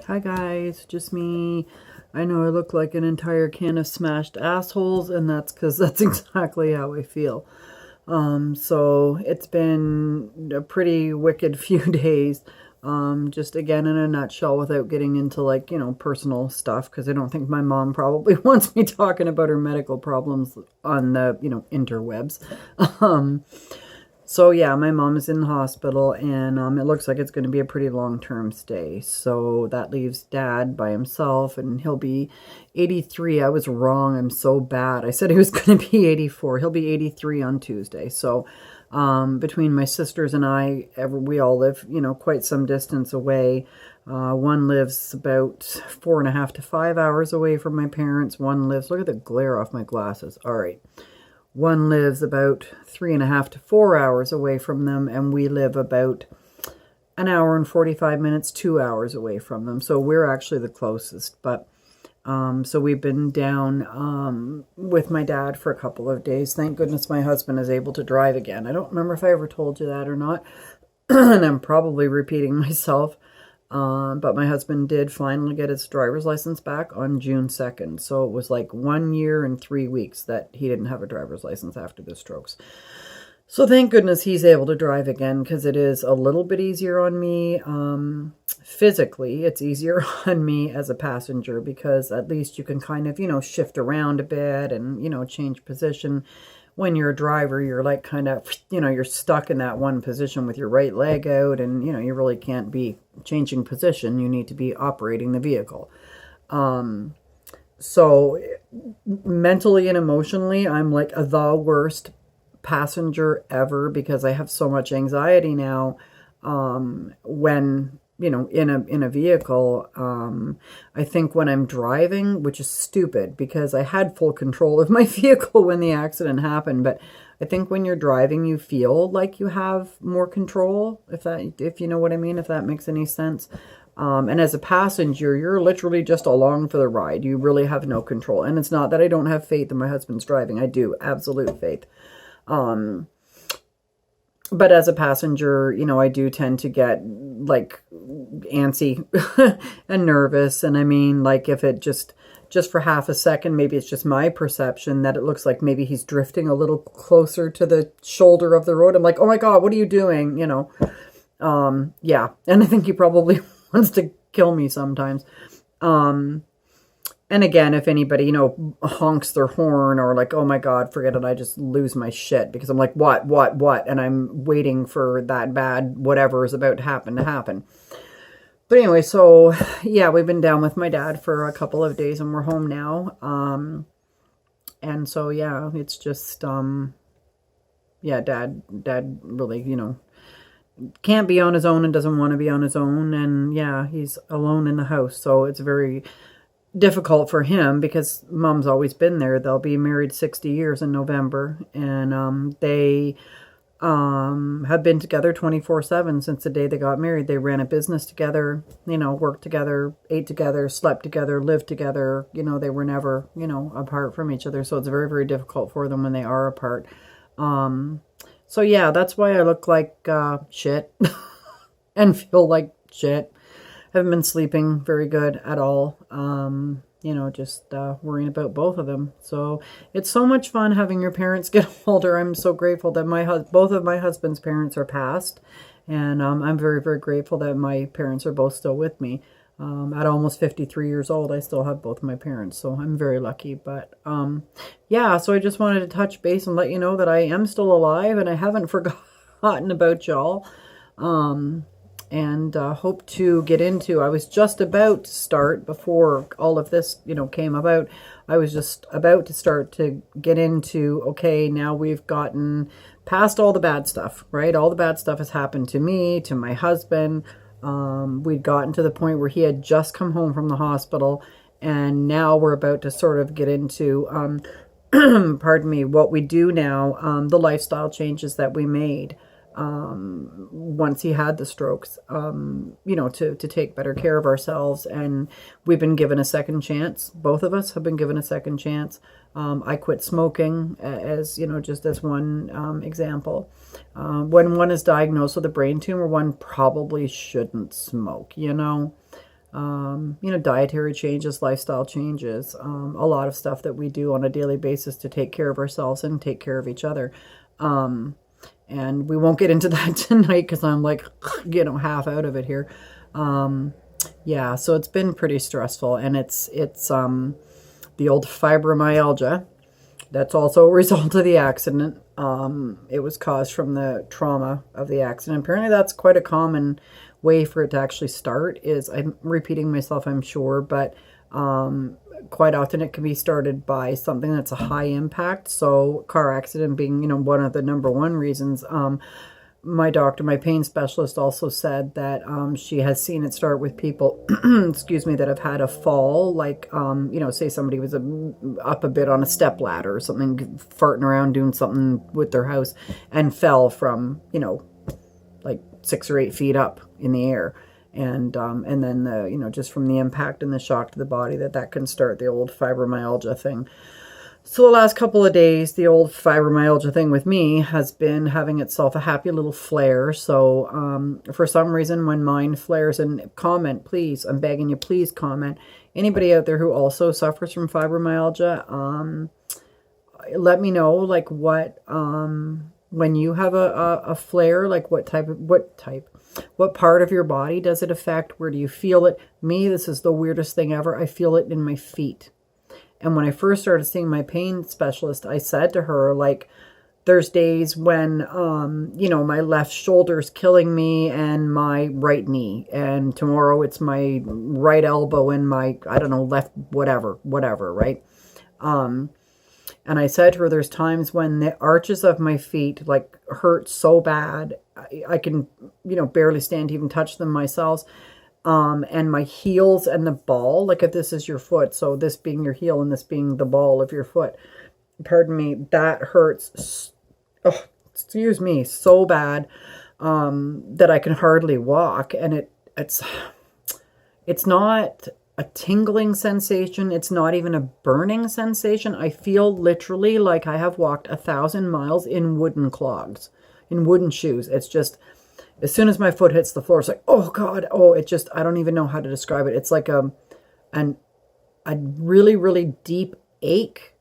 Hi guys, just me. I know I look like an entire can of smashed assholes, and that's because that's exactly how I feel. So it's been a pretty wicked few days. Just again in a nutshell, without getting into personal stuff, because I don't think my mom probably wants me talking about her medical problems on the interwebs. Um, so yeah, my mom is in the hospital, and it looks like it's going to be a pretty long-term stay. So that leaves Dad by himself, and he'll be 83. I was wrong. I'm so bad. I said he was going to be 84. He'll be 83 on Tuesday. So between my sisters and I, we all live, quite some distance away. One lives about 4.5 to 5 hours away from my parents. One lives, look at the glare off my glasses. All right. One lives about 3.5 to 4 hours away from them, and we live about an hour and 45 minutes, 2 hours away from them. So we're actually the closest. But so we've been down with my dad for a couple of days. Thank goodness my husband is able to drive again. I don't remember if I ever told you that or not, and I'm probably repeating myself. But my husband did finally get his driver's license back on June 2nd. So it was like 1 year and 3 weeks that he didn't have a driver's license after the strokes. So thank goodness he's able to drive again, because it is a little bit easier on me. Physically, it's easier on me as a passenger, because at least you can kind of, shift around a bit and, change position. When you're a driver, you're like kind of, you're stuck in that one position with your right leg out, and, you really can't be changing position. You need to be operating the vehicle. So mentally and emotionally, I'm like the worst passenger ever, because I have so much anxiety now when in a vehicle. I think when I'm driving, which is stupid because I had full control of my vehicle when the accident happened, but I think when you're driving, you feel like you have more control, if you know what I mean, if that makes any sense. And as a passenger, you're literally just along for the ride. You really have no control. And it's not that I don't have faith in my husband's driving. I do, absolute faith. But as a passenger, I do tend to get like antsy and nervous. And I mean, like if it just for half a second, maybe it's just my perception that it looks like maybe he's drifting a little closer to the shoulder of the road. I'm like, oh my God, what are you doing? Yeah. And I think he probably wants to kill me sometimes. And again, if anybody, honks their horn or like, oh my God, forget it, I just lose my shit, because I'm like, what? And I'm waiting for that bad whatever is about to happen. But anyway, so yeah, we've been down with my dad for a couple of days, and we're home now. And so, yeah, it's just, yeah, dad really, can't be on his own and doesn't want to be on his own. And yeah, he's alone in the house. So it's very difficult for him, because mom's always been there. They'll be married 60 years in November, and they have been together 24/7 since the day they got married. They ran a business together, worked together, ate together, slept together, lived together. They were never, apart from each other. So it's very, very difficult for them when they are apart. So yeah, that's why I look like shit and feel like shit. Haven't been sleeping very good at all. Just worrying about both of them. So it's so much fun having your parents get older. I'm so grateful that both of my husband's parents are passed. And I'm very, very grateful that my parents are both still with me. At almost 53 years old, I still have both my parents. So I'm very lucky. But yeah, so I just wanted to touch base and let you know that I am still alive and I haven't forgotten about y'all. And hope to get into. I was just about to start, before all of this, came about. I was just about to start to get into, okay, now we've gotten past all the bad stuff, right? All the bad stuff has happened to me, to my husband. We'd gotten to the point where he had just come home from the hospital, and now we're about to sort of get into, pardon me, what we do now, the lifestyle changes that we made. Once he had the strokes, to take better care of ourselves. And we've been given a second chance. Both of us have been given a second chance. I quit smoking, as, just as one example. When one is diagnosed with a brain tumor, one probably shouldn't smoke, dietary changes, lifestyle changes, a lot of stuff that we do on a daily basis to take care of ourselves and take care of each other. And we won't get into that tonight because I'm like, half out of it here. Yeah, so it's been pretty stressful, and it's the old fibromyalgia. That's also a result of the accident. It was caused from the trauma of the accident. Apparently that's quite a common way for it to actually start. I'm repeating myself, I'm sure, but quite often it can be started by something that's a high impact. So car accident being, one of the number one reasons. My doctor, my pain specialist, also said that she has seen it start with people, excuse me, that have had a fall, like, say somebody was up a bit on a step ladder or something, farting around doing something with their house and fell from, like 6 or 8 feet up in the air. And then, just from the impact and the shock to the body, that can start the old fibromyalgia thing. So the last couple of days, the old fibromyalgia thing with me has been having itself a happy little flare. So for some reason, when mine flares, and comment, please, I'm begging you, please comment. Anybody out there who also suffers from fibromyalgia, let me know, like, what, when you have a flare, like what part of your body does it affect? Where do you feel it? Me, this is the weirdest thing ever. I feel it in my feet. And when I first started seeing my pain specialist, I said to her, like, there's days when, my left shoulder's killing me and my right knee. And tomorrow it's my right elbow and my, I don't know, left, whatever, right? And I said to her, there's times when the arches of my feet, like, hurt so bad, I can, barely stand to even touch them myself. And my heels and the ball, like if this is your foot, so this being your heel and this being the ball of your foot, pardon me, that hurts, excuse me, so bad, that I can hardly walk. And it's not a tingling sensation. It's not even a burning sensation. I feel literally like I have walked 1,000 miles in wooden clogs, in wooden shoes. It's just, as soon as my foot hits the floor, it's like, oh God, I don't even know how to describe it. It's like a really, really deep ache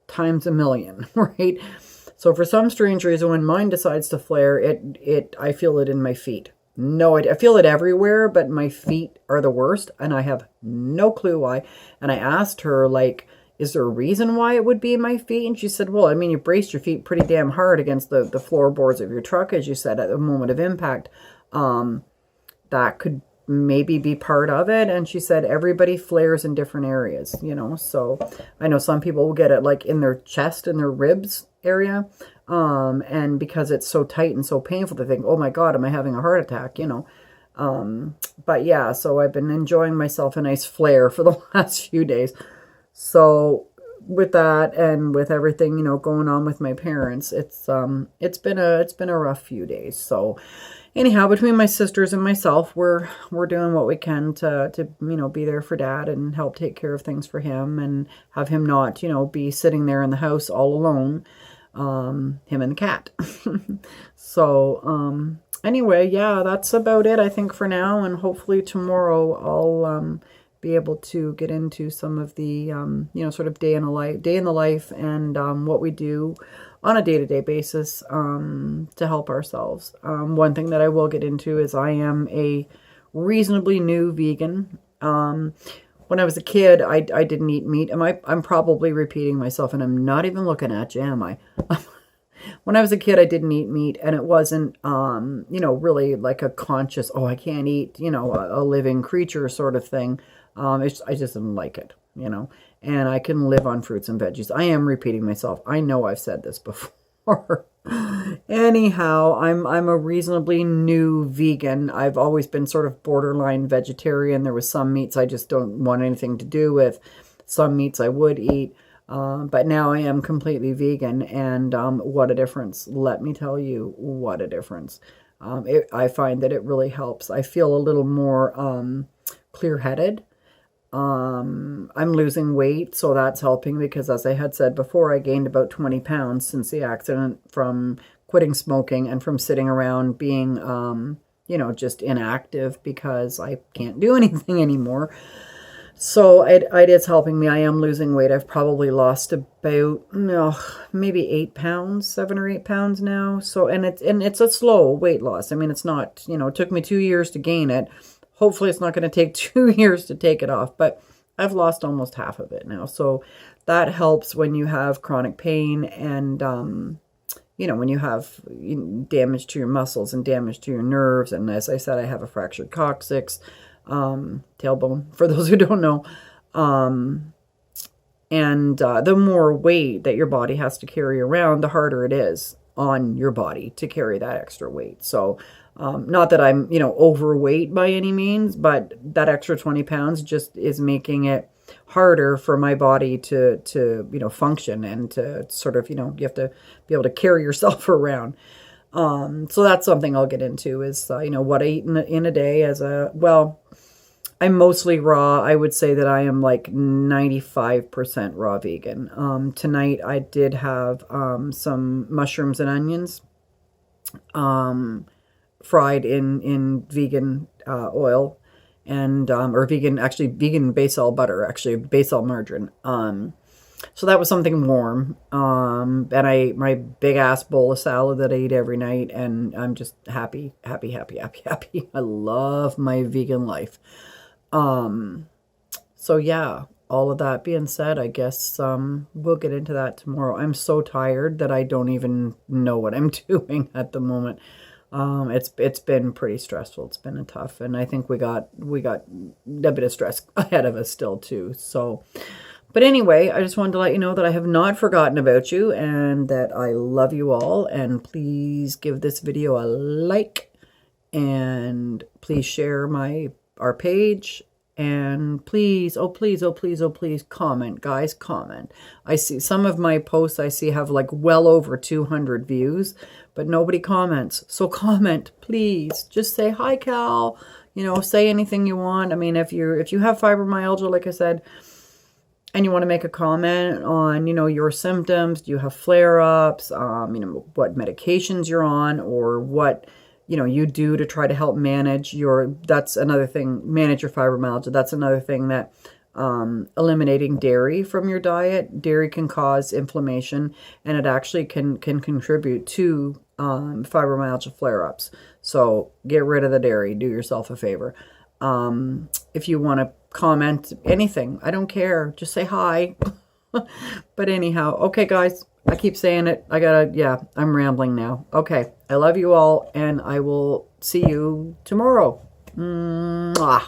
times a million, right? So for some strange reason, when mine decides to flare, I feel it in my feet. No, I feel it everywhere, but my feet are the worst, and I have no clue why. And I asked her, like, is there a reason why it would be in my feet? And she said, well, I mean, you braced your feet pretty damn hard against the floorboards of your truck, as you said, at the moment of impact. That could maybe be part of it. And she said, everybody flares in different areas, So I know some people will get it like in their chest and their ribs area. And because it's so tight and so painful, they think, oh my God, am I having a heart attack? But yeah, so I've been enjoying myself a nice flare for the last few days. So with that and with everything, going on with my parents, it's been a rough few days. So anyhow, between my sisters and myself, we're doing what we can to be there for Dad and help take care of things for him and have him not, be sitting there in the house all alone, him and the cat. So anyway, yeah, that's about it, I think, for now. And hopefully tomorrow I'll be able to get into some of the, sort of day in the life and what we do on a day-to-day basis to help ourselves. One thing that I will get into is I am a reasonably new vegan. When I was a kid, I didn't eat meat. I'm probably repeating myself, and I'm not even looking at you, am I? When I was a kid, I didn't eat meat, and it wasn't, really like a conscious, I can't eat, a living creature sort of thing. I just didn't like it, and I can live on fruits and veggies. I am repeating myself. I know I've said this before. Anyhow, I'm a reasonably new vegan. I've always been sort of borderline vegetarian. There was some meats I just don't want anything to do with. Some meats I would eat. But now I am completely vegan, and what a difference. Let me tell you, what a difference. I find that it really helps. I feel a little more clear-headed. I'm losing weight, so that's helping because, as I had said before, I gained about 20 pounds since the accident from quitting smoking and from sitting around being you know, just inactive because I can't do anything anymore. So it is helping me. I am losing weight. I've probably lost about, no, maybe 8 pounds, 7 or 8 pounds now. So, and it's a slow weight loss. I mean, it's not, you know, it took me 2 years to gain it. Hopefully it's not going to take 2 years to take it off, but I've lost almost half of it now. So that helps when you have chronic pain and, you know, when you have damage to your muscles and damage to your nerves. And as I said, I have a fractured coccyx, tailbone, for those who don't know. The more weight that your body has to carry around, the harder it is on your body to carry that extra weight. So, not that I'm, you know, overweight by any means, but that extra 20 pounds just is making it harder for my body to, you know, function and to sort of, you know, you have to be able to carry yourself around. So that's something I'll get into is, you know, what I eat in a day as well, I'm mostly raw. I would say that I am like 95% raw vegan. Tonight I did have, some mushrooms and onions, fried in vegan, oil and, or vegan, actually vegan basil butter, actually basil margarine. So that was something warm. And I ate my big ass bowl of salad that I eat every night, and I'm just happy, happy, happy, happy, happy. I love my vegan life. So yeah, all of that being said, I guess, we'll get into that tomorrow. I'm so tired that I don't even know what I'm doing at the moment. It's been pretty stressful. It's been tough, and I think we got a bit of stress ahead of us still too. So, but anyway, I just wanted to let you know that I have not forgotten about you and that I love you all. And please give this video a like, and please share our page. And please, oh please, oh please, oh please, comment, guys, comment. I see some of my posts have like well over 200 views, but nobody comments. So comment, please. Just say, hi, Cal. You know, say anything you want. I mean, if you have fibromyalgia, like I said, and you want to make a comment on, you know, your symptoms, do you have flare-ups, you know, what medications you're on, or what, you know, you do to try to help manage that's another thing, manage your fibromyalgia. That's another thing that, eliminating dairy from your diet. Dairy can cause inflammation, and it actually can contribute to, fibromyalgia flare-ups. So get rid of the dairy. Do yourself a favor. If you want to comment anything, I don't care. Just say hi. But anyhow, okay, guys. I keep saying it. I'm rambling now. Okay. I love you all, and I will see you tomorrow. Mwah.